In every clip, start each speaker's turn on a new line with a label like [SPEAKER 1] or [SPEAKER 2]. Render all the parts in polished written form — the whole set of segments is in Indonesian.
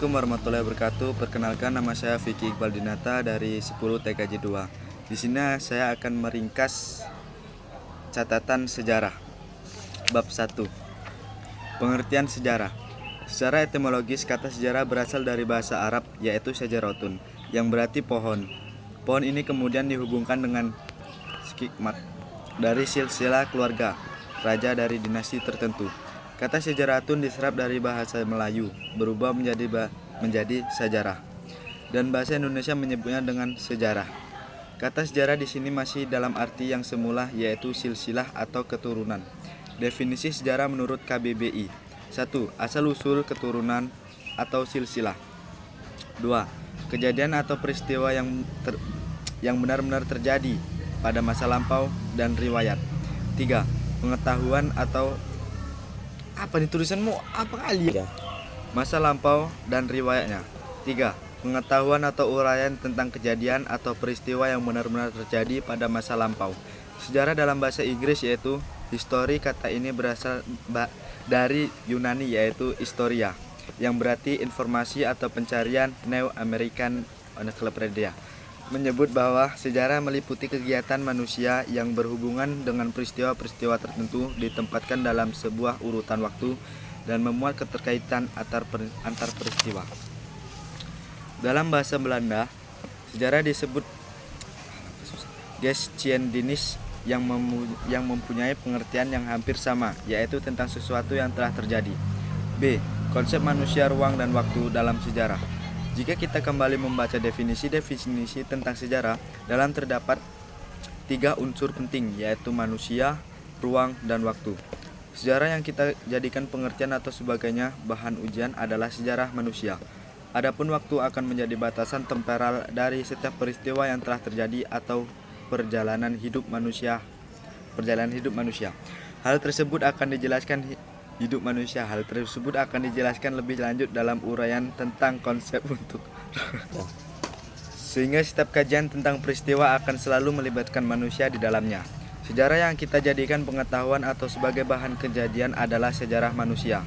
[SPEAKER 1] Assalamualaikum warahmatullahi wabarakatuh. Perkenalkan, nama saya Vicky Iqbal Dinata dari 10 TKJ 2. Di sini saya akan meringkas catatan sejarah. Bab 1. Pengertian sejarah. Secara etimologis, kata sejarah berasal dari bahasa Arab yaitu syajaratun, yang berarti pohon. Pohon ini kemudian dihubungkan dengan skikmat dari silsilah keluarga raja dari dinasti tertentu. Kata sejaratun diserap dari bahasa Melayu, berubah menjadi sejarah, dan bahasa Indonesia menyebutnya dengan sejarah. Kata sejarah di sini masih dalam arti yang semula, yaitu silsilah atau keturunan. Definisi sejarah menurut KBBI. 1. Asal-usul keturunan atau silsilah. 2. Kejadian atau peristiwa yang benar-benar terjadi pada masa lampau dan riwayat. 3. Pengetahuan atau apa nih tulisanmu? Apa kali ya? Masa lampau dan riwayatnya. 3. Pengetahuan atau uraian tentang kejadian atau peristiwa yang benar-benar terjadi pada masa lampau. Sejarah dalam bahasa Inggris yaitu history. Kata ini berasal dari Yunani yaitu historia, yang berarti informasi atau pencarian. New American Encyclopedia menyebut bahwa sejarah meliputi kegiatan manusia yang berhubungan dengan peristiwa-peristiwa tertentu, ditempatkan dalam sebuah urutan waktu dan memuat keterkaitan antar peristiwa. Dalam bahasa Belanda, sejarah disebut geschiedenis yang mempunyai pengertian yang hampir sama, yaitu tentang sesuatu yang telah terjadi. B. Konsep manusia, ruang, dan waktu dalam sejarah. Jika kita kembali membaca definisi tentang sejarah, dalam terdapat 3 unsur penting, yaitu manusia, ruang, dan waktu. Sejarah yang kita jadikan pengertian atau sebagainya bahan ujian adalah sejarah manusia. Adapun waktu akan menjadi batasan temporal dari setiap peristiwa yang telah terjadi atau perjalanan hidup manusia. Hal tersebut akan dijelaskan lebih lanjut dalam uraian tentang konsep untuk sehingga setiap kajian tentang peristiwa akan selalu melibatkan manusia di dalamnya. Sejarah yang kita jadikan pengetahuan atau sebagai bahan kejadian adalah sejarah manusia.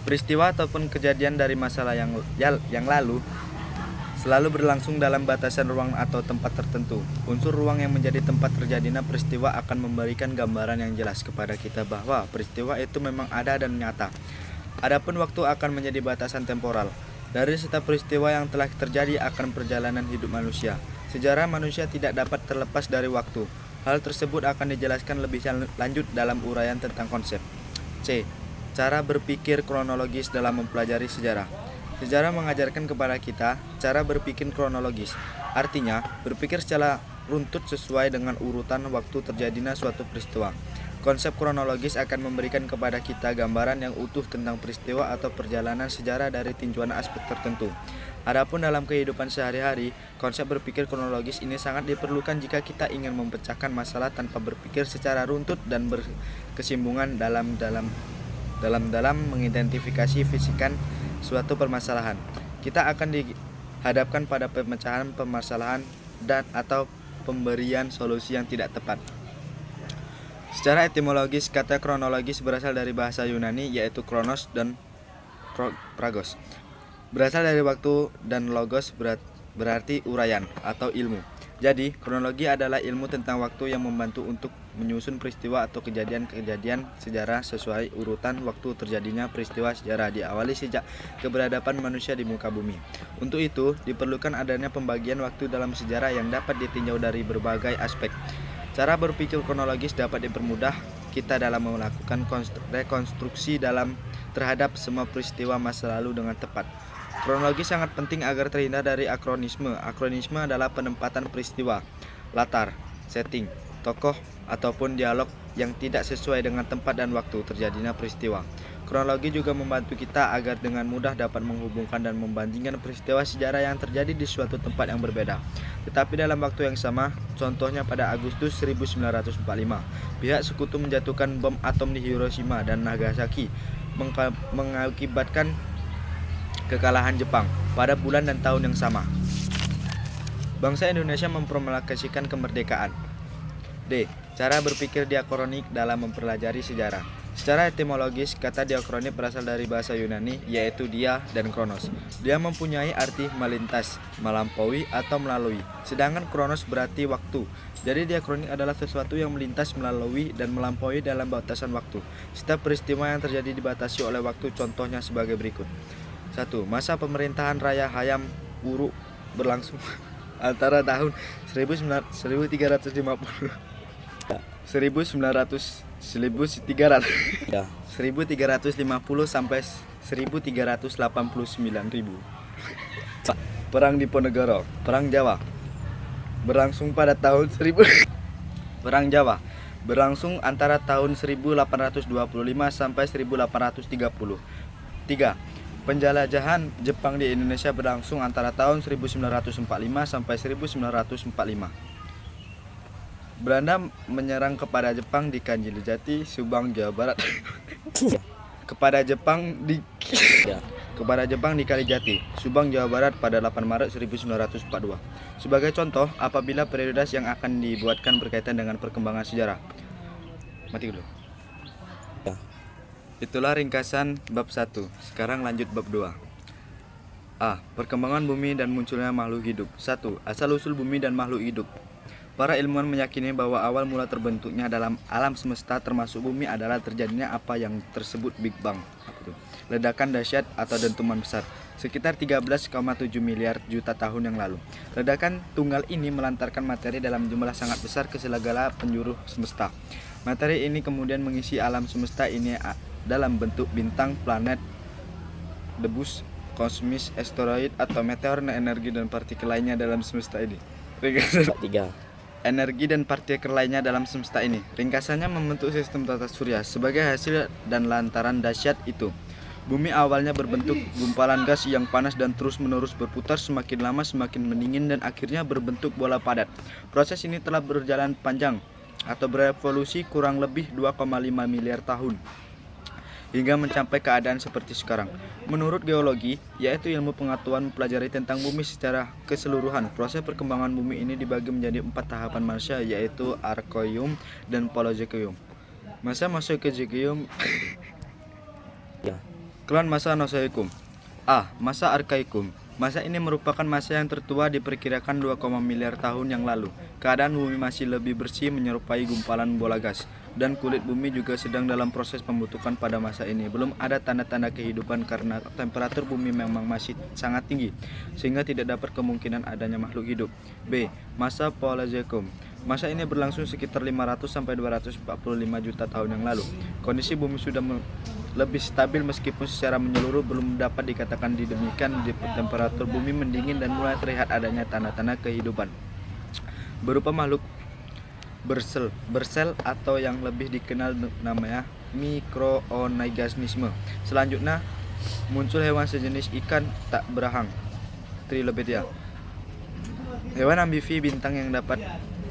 [SPEAKER 1] Peristiwa ataupun kejadian dari masalah yang lalu selalu berlangsung dalam batasan ruang atau tempat tertentu. Unsur ruang yang menjadi tempat terjadinya peristiwa akan memberikan gambaran yang jelas kepada kita bahwa peristiwa itu memang ada dan nyata. Adapun waktu akan menjadi batasan temporal dari setiap peristiwa yang telah terjadi akan perjalanan hidup manusia. Sejarah manusia tidak dapat terlepas dari waktu. Hal tersebut akan dijelaskan lebih lanjut dalam uraian tentang konsep. C. Cara berpikir kronologis dalam mempelajari sejarah. Sejarah mengajarkan kepada kita cara berpikir kronologis. Artinya, berpikir secara runtut sesuai dengan urutan waktu terjadinya suatu peristiwa. Konsep kronologis akan memberikan kepada kita gambaran yang utuh tentang peristiwa atau perjalanan sejarah dari tinjauan aspek tertentu. Adapun dalam kehidupan sehari-hari, konsep berpikir kronologis ini sangat diperlukan jika kita ingin memecahkan masalah tanpa berpikir secara runtut dan berkesinambungan dalam mengidentifikasi fisikan suatu permasalahan. Kita akan dihadapkan pada pemecahan permasalahan dan atau pemberian solusi yang tidak tepat. Secara etimologis, kata kronologis berasal dari bahasa Yunani yaitu kronos dan pragos. Berasal dari waktu, dan logos berarti uraian atau ilmu. Jadi, kronologi adalah ilmu tentang waktu yang membantu untuk menyusun peristiwa atau kejadian sejarah sesuai urutan waktu terjadinya peristiwa sejarah diawali sejak keberadaban manusia di muka bumi. Untuk itu, diperlukan adanya pembagian waktu dalam sejarah yang dapat ditinjau dari berbagai aspek. Cara berpikir kronologis dapat dipermudah kita dalam melakukan rekonstruksi terhadap semua peristiwa masa lalu dengan tepat. Kronologi sangat penting agar terhindar dari akronisme. Akronisme adalah penempatan peristiwa, latar, setting, tokoh, ataupun dialog yang tidak sesuai dengan tempat dan waktu terjadinya peristiwa. Kronologi juga membantu kita agar dengan mudah dapat menghubungkan dan membandingkan peristiwa sejarah yang terjadi di suatu tempat yang berbeda, tetapi dalam waktu yang sama. Contohnya pada Agustus 1945, pihak sekutu menjatuhkan bom atom di Hiroshima dan Nagasaki, mengakibatkan kekalahan Jepang pada bulan dan tahun yang sama. Bangsa Indonesia memproklamasikan kemerdekaan. D. Cara berpikir diakronik dalam mempelajari sejarah. Secara etimologis, kata diakronik berasal dari bahasa Yunani, yaitu dia dan kronos. Dia mempunyai arti melintas, melampaui, atau melalui. Sedangkan kronos berarti waktu. Jadi diakronik adalah sesuatu yang melintas, melalui, dan melampaui dalam batasan waktu. Setiap peristiwa yang terjadi dibatasi oleh waktu, contohnya sebagai berikut. 1. Masa pemerintahan Raya Hayam Wuruk berlangsung antara tahun 1350 sampai 1389.000. Perang Diponegoro, Perang Jawa berlangsung pada tahun 1000. Perang Jawa berlangsung antara tahun 1825 sampai 1830. 3. Penjelajahan Jepang di Indonesia berlangsung antara tahun 1945 sampai 1945. Belanda menyerang kepada Jepang di Kanjili-Jati, Subang, Jawa Barat. kepada Jepang di Kalijati, Subang, Jawa Barat pada 8 Maret 1942. Sebagai contoh, apabila perioditas yang akan dibuatkan berkaitan dengan perkembangan sejarah. Mati dulu. Itulah ringkasan bab 1. Sekarang lanjut bab 2. A. Perkembangan bumi dan munculnya makhluk hidup. 1. Asal-usul bumi dan makhluk hidup. Para ilmuwan meyakini bahwa awal mula terbentuknya dalam alam semesta termasuk bumi adalah terjadinya apa yang tersebut Big Bang. Ledakan dahsyat atau dentuman besar sekitar 13,7 miliar juta tahun yang lalu. Ledakan tunggal ini melantarkan materi dalam jumlah sangat besar ke segala penjuru semesta. Materi ini kemudian mengisi alam semesta ini dalam bentuk bintang, planet, debus, kosmis, asteroid atau meteor, energi dan partikel lainnya dalam semesta ini. 3. Energi dan partikel lainnya dalam semesta ini. Ringkasannya membentuk sistem tata surya. Sebagai hasil dan lantaran dahsyat itu, bumi awalnya berbentuk gumpalan gas yang panas dan terus-menerus berputar, semakin lama semakin mendingin dan akhirnya berbentuk bola padat. Proses ini telah berjalan panjang atau berevolusi kurang lebih 2,5 miliar tahun hingga mencapai keadaan seperti sekarang. Menurut geologi, yaitu ilmu pengetahuan mempelajari tentang bumi secara keseluruhan, proses perkembangan bumi ini dibagi menjadi 4 tahapan masa, yaitu Archeum dan Paleozoikum. Masa Mesozoikum. Kelan masa Nozoikum. A. Masa Arkaikum. Masa ini merupakan masa yang tertua, diperkirakan 2, miliar tahun yang lalu. Keadaan bumi masih lebih bersih menyerupai gumpalan bola gas, dan kulit bumi juga sedang dalam proses pembentukan pada masa ini. Belum ada tanda-tanda kehidupan karena temperatur bumi memang masih sangat tinggi, sehingga tidak dapat kemungkinan adanya makhluk hidup. B. Masa Paleozoikum. Masa ini berlangsung sekitar 500 sampai 245 juta tahun yang lalu. Kondisi bumi sudah lebih stabil meskipun secara menyeluruh belum dapat dikatakan demikian. Temperatur bumi mendingin dan mulai terlihat adanya tanda-tanda kehidupan berupa makhluk bersel atau yang lebih dikenal namanya mikroorganisme. Selanjutnya muncul hewan sejenis ikan tak berahang, Trilobetia. Hewan amfibi bintang yang dapat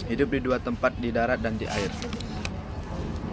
[SPEAKER 1] hidup di 2 tempat, di darat dan di air,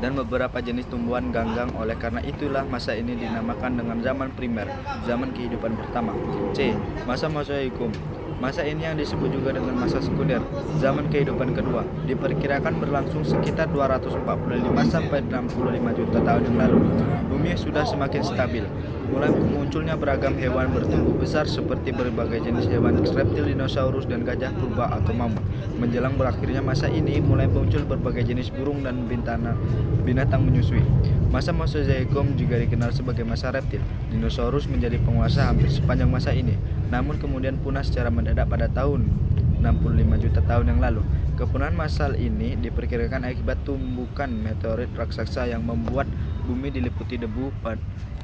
[SPEAKER 1] dan beberapa jenis tumbuhan ganggang. Oleh karena itulah masa ini dinamakan dengan zaman primer, zaman kehidupan pertama. C. Masa Mesozoikum. Masa ini yang disebut juga dengan masa sekunder, zaman kehidupan kedua, diperkirakan berlangsung sekitar 245 sampai 65 juta tahun yang lalu. Bumi sudah semakin stabil. Mulai munculnya beragam hewan bertubuh besar seperti berbagai jenis hewan reptil, dinosaurus, dan gajah purba atau mamut. Menjelang berakhirnya masa ini, mulai muncul berbagai jenis burung dan binatang menyusui. Masa Mesozoikum juga dikenal sebagai masa reptil. Dinosaurus menjadi penguasa hampir sepanjang masa ini, namun kemudian punah secara mendadak pada tahun 65 juta tahun yang lalu. Kepunahan massal ini diperkirakan akibat tumbukan meteorit raksasa yang membuat bumi diliputi debu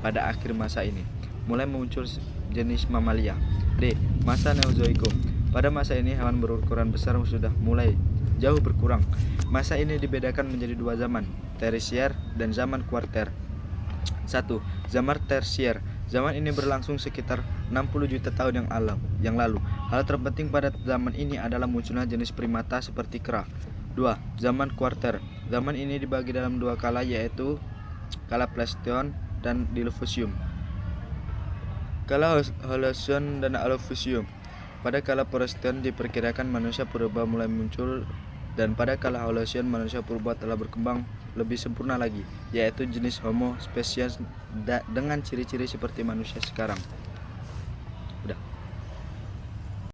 [SPEAKER 1] pada akhir masa ini. Mulai muncul jenis mamalia. D. Masa Neozoikum. Pada masa ini hewan berukuran besar sudah mulai jauh berkurang. Masa ini dibedakan menjadi 2 zaman, tersier dan zaman kuarter. 1. Zaman tersier. Zaman ini berlangsung sekitar 60 juta tahun yang lalu. Hal terpenting pada zaman ini adalah munculnya jenis primata seperti kera. 2. Zaman kuarter. Zaman ini dibagi dalam 2 kala, yaitu kala Pleistosen dan Diluvium. Kala Holocene dan Alufisium. Pada kala Pleistosen diperkirakan manusia purba mulai muncul Dan pada kala Holocene, manusia purba telah berkembang lebih sempurna lagi, yaitu jenis Homo sapiens dengan ciri-ciri seperti manusia sekarang. Udah.